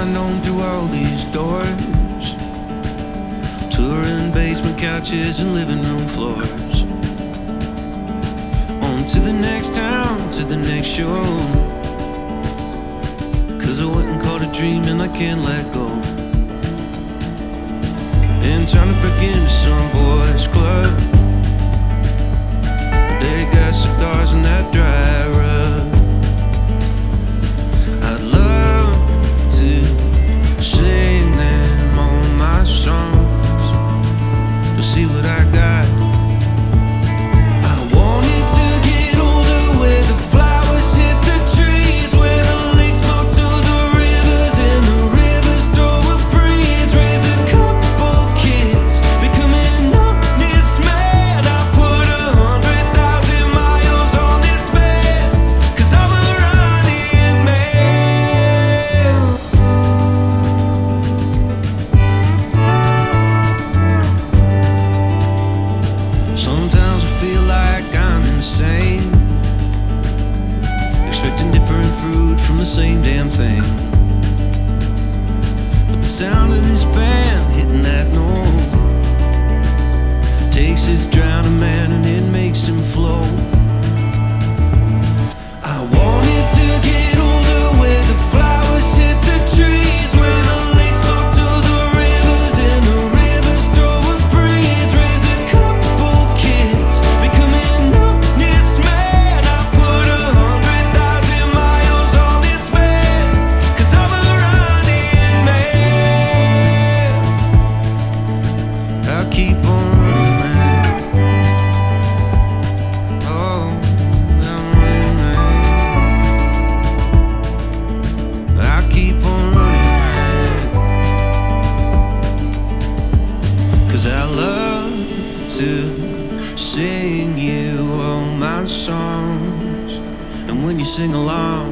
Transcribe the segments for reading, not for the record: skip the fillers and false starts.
unknown through all these doors, touring basement couches and living room floors. On to the next town, to the next show, 'cause I went and caught a dream and I can't let go. And trying to break into some boys club, they got cigars in that dry rub. I'd love to sing them all my songs, to see what I got. I wanted to get older, where the flowers hit the trees, where the lakes flow to the rivers and the rivers throw a breeze. Raise a couple kids, becoming honest man. I put 100,000 miles on this man, 'cause I'm a running man. Sometimes I feel like I'm insane, expecting different fruit from the same damn thing. But the sound of this band hitting that note takes this drowning man and it makes him float. I wanted to get older, where the flowers hit the trees, where the lakes flow to the rivers and the rivers throw a breeze. Raise a couple kids, becoming honest man. I put 100,000 miles on this man, 'cause I'm a running man. I'll keep on running, man. Oh, I'm running, man. I'll keep on running, man. 'Cause I love to sing you all my songs, and when you sing along,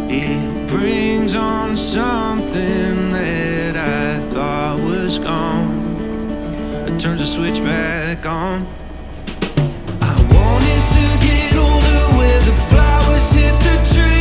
it brings on something that I thought was gone. It turns the switch back on. I wanted to get older, where the flowers hit the trees.